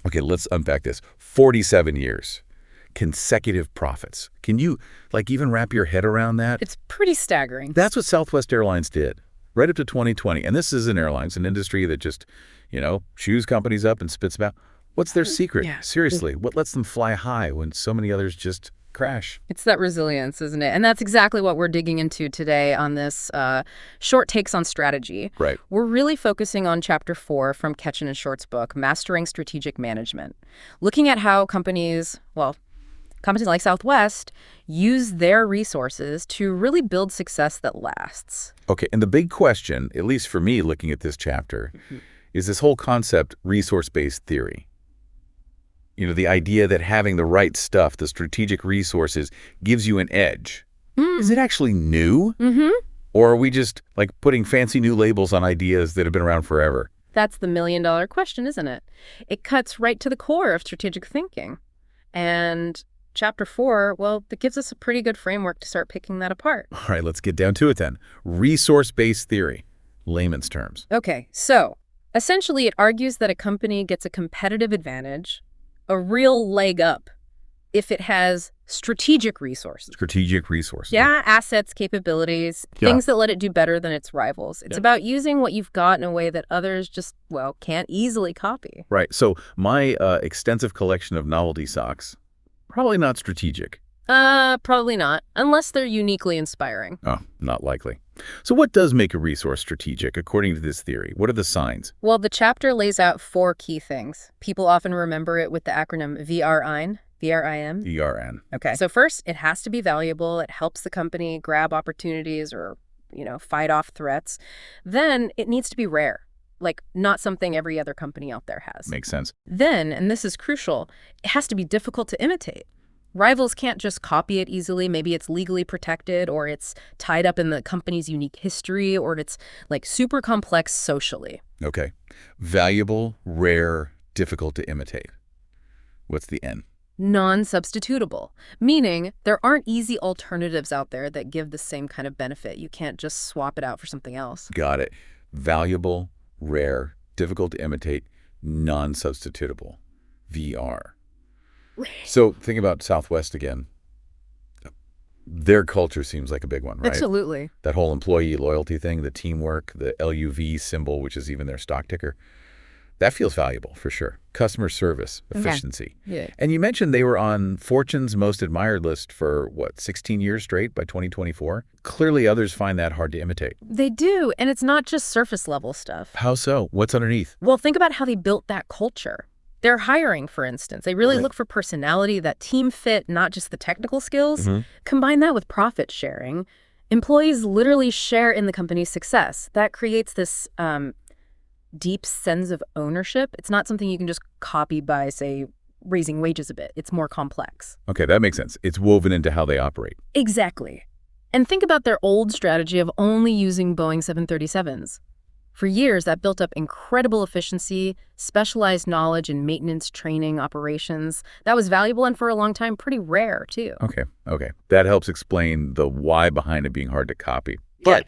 Okay, let's unpack this. 47 years, consecutive profits. Can you, even wrap your head around that? It's pretty staggering. That's what Southwest Airlines did, right up to 2020. And this is an airlines, an industry that just, chews companies up and spits them out. What's their secret? Yeah. Seriously, what lets them fly high when so many others just crash? It's that resilience, isn't it? And that's exactly what we're digging into today on this Short Takes on Strategy. Right. We're really focusing on Chapter 4 from Ketchen and Short's book, Mastering Strategic Management, looking at how companies like Southwest use their resources to really build success that lasts. Okay, and the big question, at least for me looking at this chapter, is this whole concept resource-based theory. The idea that having the right stuff, the strategic resources, gives you an edge. Is it actually new? Or are we just putting fancy new labels on ideas that have been around forever? That's the million-dollar question, isn't it? It cuts right to the core of strategic thinking. And Chapter 4, that gives us a pretty good framework to start picking that apart. All right, let's get down to it then. Resource-based theory, layman's terms. Okay, so essentially it argues that a company gets a competitive advantage, a real leg up, if it has strategic resources. Strategic resources. Yeah, assets, capabilities, things that let it do better than its rivals. It's about using what you've got in a way that others just, can't easily copy. Right. So my extensive collection of novelty socks, probably not strategic. Probably not, unless they're uniquely inspiring. Oh, not likely. So what does make a resource strategic, according to this theory? What are the signs? Well, the chapter lays out 4 key things. People often remember it with the acronym VRIN. VRIN? VRN. Okay. So first, it has to be valuable. It helps the company grab opportunities or, fight off threats. Then it needs to be rare, not something every other company out there has. Makes sense. Then, and this is crucial, it has to be difficult to imitate. Rivals can't just copy it easily. Maybe it's legally protected, or it's tied up in the company's unique history, or it's super complex socially. Okay. Valuable, rare, difficult to imitate. What's the N? Non-substitutable, meaning there aren't easy alternatives out there that give the same kind of benefit. You can't just swap it out for something else. Got it. Valuable, rare, difficult to imitate, non-substitutable. VR. So think about Southwest again. Their culture seems like a big one, right? Absolutely. That whole employee loyalty thing, the teamwork, the LUV symbol, which is even their stock ticker. That feels valuable, for sure. Customer service, efficiency. Yeah. And you mentioned they were on Fortune's most admired list for, 16 years straight by 2024? Clearly others find that hard to imitate. They do, and it's not just surface level stuff. How so? What's underneath? Well, think about how they built that culture. Their hiring, for instance, they really look for personality, that team fit, not just the technical skills. Combine that with profit sharing. Employees literally share in the company's success. That creates this deep sense of ownership. It's not something you can just copy by, say, raising wages a bit. It's more complex. Okay, that makes sense. It's woven into how they operate. Exactly. And think about their old strategy of only using Boeing 737s. For years, that built up incredible efficiency, specialized knowledge in maintenance, training, operations. That was valuable and for a long time pretty rare, too. Okay. That helps explain the why behind it being hard to copy. But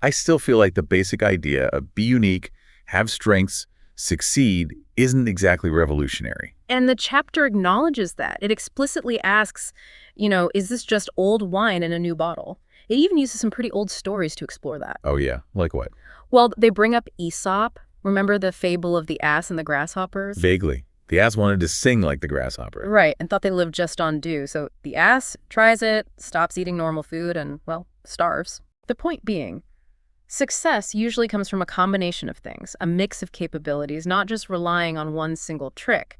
I still feel like the basic idea of be unique, have strengths, succeed isn't exactly revolutionary. And the chapter acknowledges that. It explicitly asks, is this just old wine in a new bottle? It even uses some pretty old stories to explore that. Oh, yeah? Like what? Well, they bring up Aesop. Remember the fable of the ass and the grasshoppers? Vaguely. The ass wanted to sing like the grasshopper. Right, and thought they lived just on dew. So the ass tries it, stops eating normal food, and, starves. The point being, success usually comes from a combination of things, a mix of capabilities, not just relying on one single trick.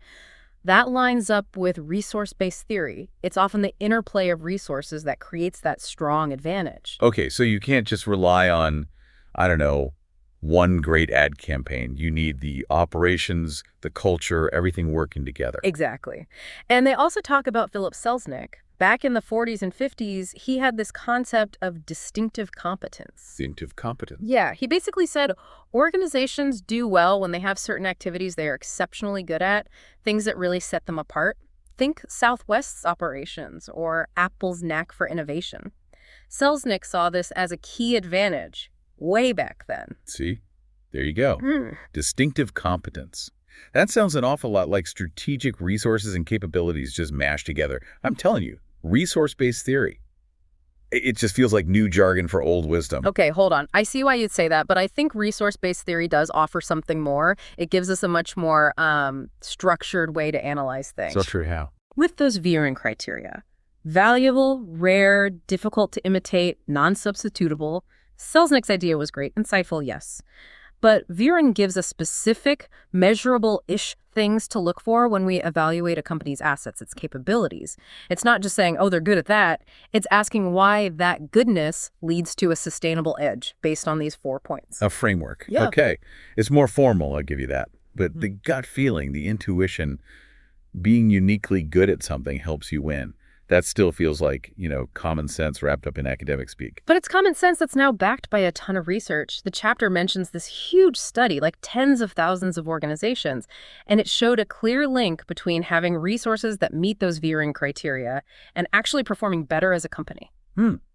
That lines up with resource-based theory. It's often the interplay of resources that creates that strong advantage. Okay, so you can't just rely on, one great ad campaign. You need the operations, the culture, everything working together. Exactly. And they also talk about Philip Selznick. Back in the 40s and 50s, he had this concept of distinctive competence. Distinctive competence. Yeah, he basically said organizations do well when they have certain activities they are exceptionally good at, things that really set them apart. Think Southwest's operations or Apple's knack for innovation. Selznick saw this as a key advantage way back then. See? There you go. Distinctive competence. That sounds an awful lot like strategic resources and capabilities just mashed together. I'm telling you, resource-based theory. It just feels like new jargon for old wisdom. Okay, hold on. I see why you'd say that, but I think resource-based theory does offer something more. It gives us a much more structured way to analyze things. So true how? With those viewing criteria, valuable, rare, difficult to imitate, non-substitutable. Selznick's idea was great, insightful, yes. But Viren gives us specific, measurable-ish things to look for when we evaluate a company's assets, its capabilities. It's not just saying, oh, they're good at that. It's asking why that goodness leads to a sustainable edge based on these 4 points. A framework. Yeah. Okay. It's more formal, I'll give you that. But the gut feeling, the intuition, being uniquely good at something helps you win. That still feels like, common sense wrapped up in academic speak. But it's common sense that's now backed by a ton of research. The chapter mentions this huge study, like tens of thousands of organizations, and it showed a clear link between having resources that meet those Viren criteria and actually performing better as a company.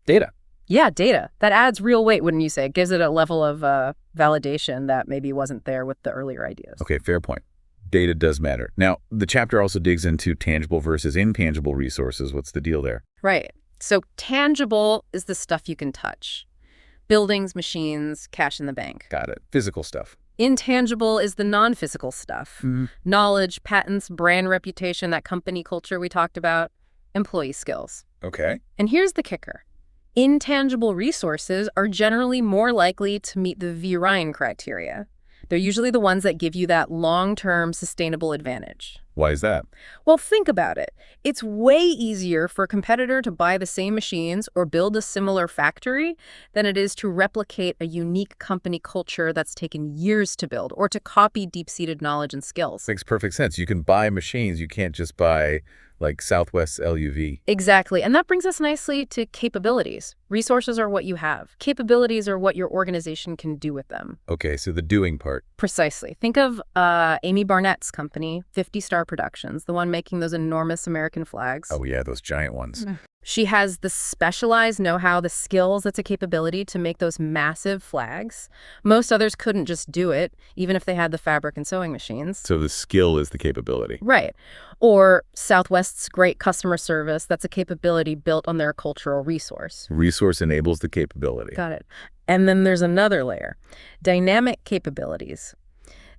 Data. Yeah, data. That adds real weight, wouldn't you say? It gives it a level of validation that maybe wasn't there with the earlier ideas. Okay, fair point. Data does matter. Now, the chapter also digs into tangible versus intangible resources. What's the deal there? Right. So tangible is the stuff you can touch. Buildings, machines, cash in the bank. Got it. Physical stuff. Intangible is the non-physical stuff. Knowledge, patents, brand reputation, that company culture we talked about, employee skills. Okay. And here's the kicker. Intangible resources are generally more likely to meet the Viren criteria. They're usually the ones that give you that long-term sustainable advantage. Why is that? Well, think about it. It's way easier for a competitor to buy the same machines or build a similar factory than it is to replicate a unique company culture that's taken years to build or to copy deep-seated knowledge and skills. Makes perfect sense. You can buy machines. You can't just buy, like, Southwest LUV. Exactly. And that brings us nicely to capabilities. Resources are what you have. Capabilities are what your organization can do with them. Okay, so the doing part. Precisely. Think of Amy Barnett's company, 50 Star Productions, the one making those enormous American flags. Oh, yeah, those giant ones. She has the specialized know-how, the skills that's a capability to make those massive flags. Most others couldn't just do it, even if they had the fabric and sewing machines. So the skill is the capability. Right. Or Southwest's great customer service, that's a capability built on their cultural resource. Resource enables the capability. Got it. And then there's another layer, dynamic capabilities.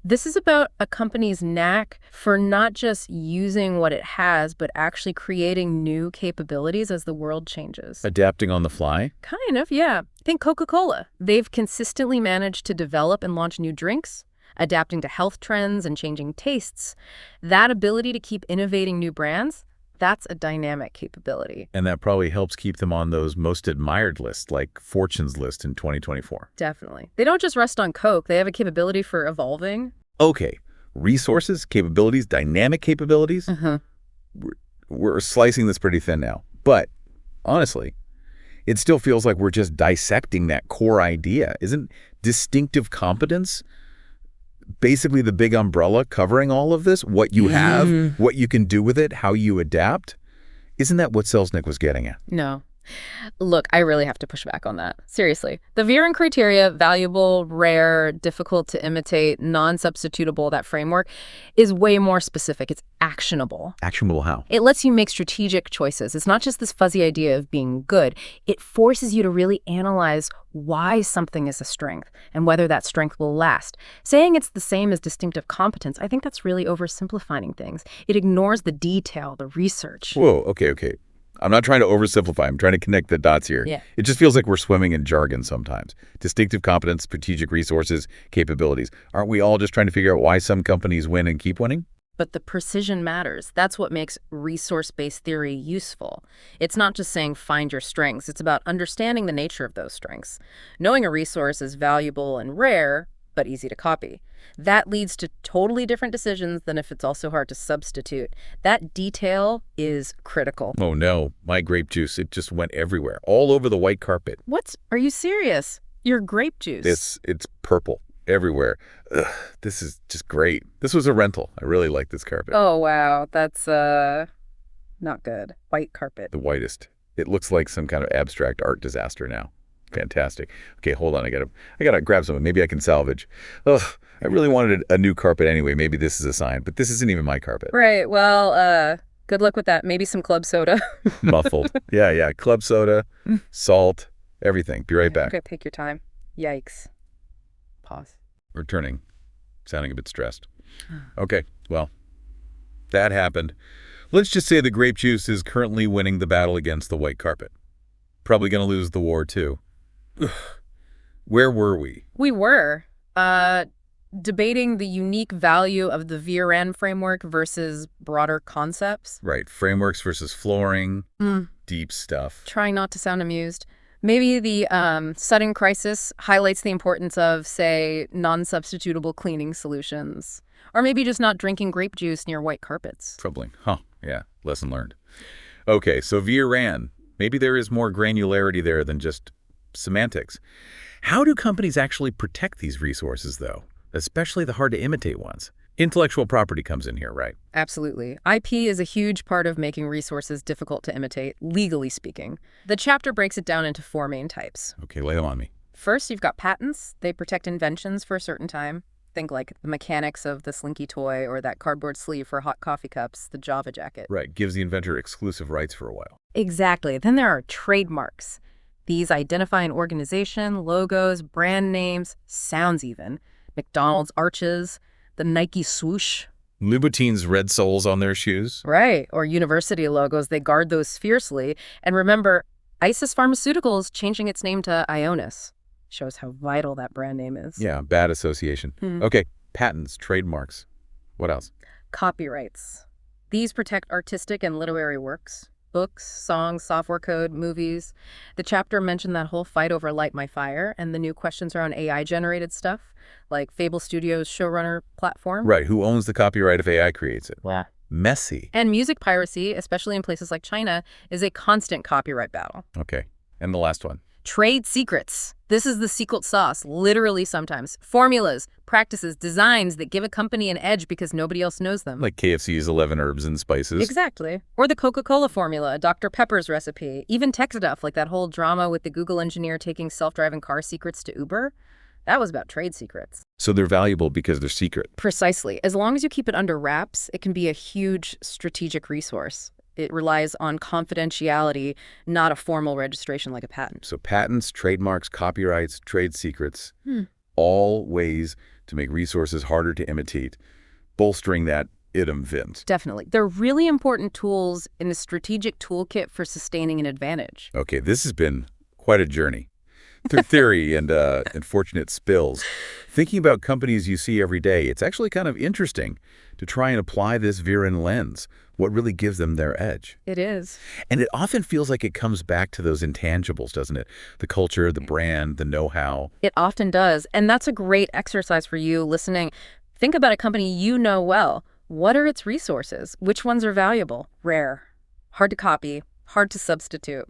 This is about a company's knack for not just using what it has, but actually creating new capabilities as the world changes. Adapting on the fly? Kind of, yeah. Think Coca-Cola. They've consistently managed to develop and launch new drinks, adapting to health trends and changing tastes. That ability to keep innovating new brands, that's a dynamic capability. And that probably helps keep them on those most admired lists, like Fortune's list in 2024. Definitely. They don't just rest on Coke. They have a capability for evolving. Okay. Resources, capabilities, dynamic capabilities. We're slicing this pretty thin now. But honestly, it still feels like we're just dissecting that core idea. Isn't distinctive competence basically the big umbrella covering all of this? What you have, what you can do with it, how you adapt? Isn't that what Selznick was getting at? No. Look, I really have to push back on that. Seriously. The Viren criteria, valuable, rare, difficult to imitate, non-substitutable, that framework, is way more specific. It's actionable. Actionable how? It lets you make strategic choices. It's not just this fuzzy idea of being good. It forces you to really analyze why something is a strength and whether that strength will last. Saying it's the same as distinctive competence, I think that's really oversimplifying things. It ignores the detail, the research. Whoa, okay. I'm not trying to oversimplify. I'm trying to connect the dots here. Yeah. It just feels like we're swimming in jargon sometimes. Distinctive competence, strategic resources, capabilities. Aren't we all just trying to figure out why some companies win and keep winning? But the precision matters. That's what makes resource-based theory useful. It's not just saying find your strengths. It's about understanding the nature of those strengths. Knowing a resource is valuable and rare, but easy to copy. That leads to totally different decisions than if it's also hard to substitute. That detail is critical. Oh no, my grape juice, it just went everywhere, all over the white carpet. Are you serious? Your grape juice. It's purple everywhere. Ugh, this is just great. This was a rental. I really like this carpet. Oh, wow. That's not good. White carpet. The whitest. It looks like some kind of abstract art disaster now. Fantastic. Okay, hold on. I gotta grab something. Maybe I can salvage. Ugh, I really wanted a new carpet anyway. Maybe this is a sign, but this isn't even my carpet. Right. Well, good luck with that. Maybe some club soda. Muffled. Yeah, yeah. Club soda, salt, everything. Be right back. Okay, take your time. Yikes. Pause. Returning, sounding a bit stressed. Okay, well, that happened. Let's just say the grape juice is currently winning the battle against the white carpet. Probably going to lose the war, too. Ugh. Where were we? We were debating the unique value of the VRN framework versus broader concepts. Right, frameworks versus flooring, deep stuff. Trying not to sound amused. Maybe the sudden crisis highlights the importance of, say, non-substitutable cleaning solutions. Or maybe just not drinking grape juice near white carpets. Troubling. Huh, yeah, lesson learned. Okay, so VRN. Maybe there is more granularity there than just semantics. How do companies actually protect these resources, though? Especially the hard-to-imitate ones. Intellectual property comes in here, right? Absolutely. IP is a huge part of making resources difficult to imitate, legally speaking. The chapter breaks it down into 4 main types. Okay, lay them on me. First, you've got patents. They protect inventions for a certain time. Think like the mechanics of the Slinky toy or that cardboard sleeve for hot coffee cups, the Java jacket. Right, gives the inventor exclusive rights for a while. Exactly. Then there are trademarks. These identify an organization, logos, brand names, sounds even. McDonald's arches, the Nike swoosh. Louboutins' red soles on their shoes. Right. Or university logos. They guard those fiercely. And remember, Isis Pharmaceuticals changing its name to Ionis. Shows how vital that brand name is. Yeah, bad association. Okay, patents, trademarks. What else? Copyrights. These protect artistic and literary works. Books, songs, software code, movies. The chapter mentioned that whole fight over Light My Fire and the new questions around AI-generated stuff, like Fable Studios' showrunner platform. Right, who owns the copyright if AI creates it? Yeah. Messy. And music piracy, especially in places like China, is a constant copyright battle. Okay, and the last one. Trade secrets. This is the secret sauce, literally sometimes. Formulas, practices, designs that give a company an edge because nobody else knows them. Like KFC's 11 herbs and spices. Exactly. Or the Coca-Cola formula, Dr. Pepper's recipe, even tech stuff like that whole drama with the Google engineer taking self-driving car secrets to Uber. That was about trade secrets. So they're valuable because they're secret. Precisely. As long as you keep it under wraps, it can be a huge strategic resource. It relies on confidentiality, not a formal registration like a patent. So patents, trademarks, copyrights, trade secrets, all ways to make resources harder to imitate, bolstering that idem vint. Definitely. They're really important tools in the strategic toolkit for sustaining an advantage. Okay, this has been quite a journey. Through theory and unfortunate spills. Thinking about companies you see every day, it's actually kind of interesting to try and apply this VRN lens, what really gives them their edge. It is. And it often feels like it comes back to those intangibles, doesn't it? The culture, the brand, the know-how. It often does. And that's a great exercise for you listening. Think about a company you know well. What are its resources? Which ones are valuable? Rare. Hard to copy. Hard to substitute.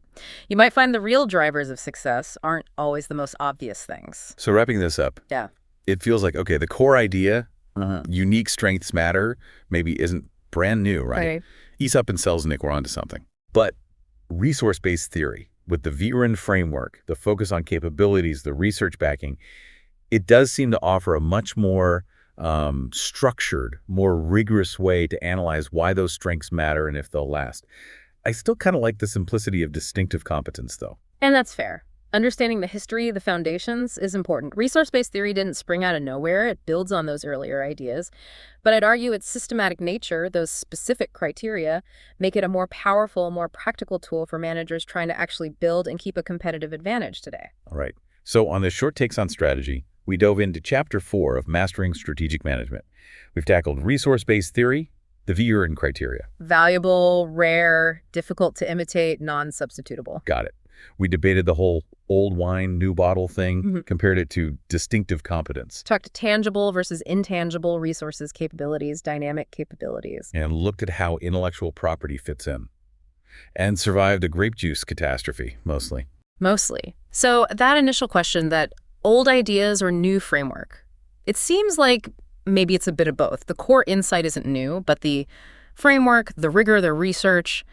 You might find the real drivers of success aren't always the most obvious things. So wrapping this up, Yeah. it feels like, okay, the core idea, unique strengths matter, maybe isn't brand new, right? Aesop and Selznick were onto something. But resource-based theory, with the VRN framework, the focus on capabilities, the research backing, it does seem to offer a much more structured, more rigorous way to analyze why those strengths matter and if they'll last. I still kind of like the simplicity of distinctive competence, though. And that's fair. Understanding the history, the foundations, is important. Resource-based theory didn't spring out of nowhere. It builds on those earlier ideas. But I'd argue its systematic nature, those specific criteria, make it a more powerful, more practical tool for managers trying to actually build and keep a competitive advantage today. All right. So on this Short Takes on Strategy, we dove into Chapter 4 of Mastering Strategic Management. We've tackled resource-based theory, the VRN criteria. Valuable, rare, difficult to imitate, non-substitutable. Got it. We debated the whole old wine, new bottle thing, compared it to distinctive competence. Talked tangible versus intangible resources, capabilities, dynamic capabilities. And looked at how intellectual property fits in. And survived a grape juice catastrophe, mostly. Mostly. So that initial question, that old ideas or new framework, it seems like maybe it's a bit of both. The core insight isn't new, but the framework, the rigor, the research,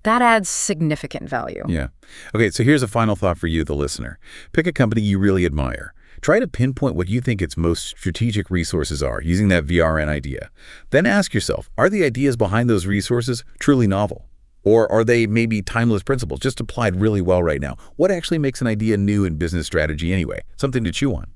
That adds significant value. Yeah. Okay, so here's a final thought for you, the listener. Pick a company you really admire. Try to pinpoint what you think its most strategic resources are using that VRN idea. Then ask yourself, are the ideas behind those resources truly novel? Or are they maybe timeless principles just applied really well right now? What actually makes an idea new in business strategy anyway? Something to chew on.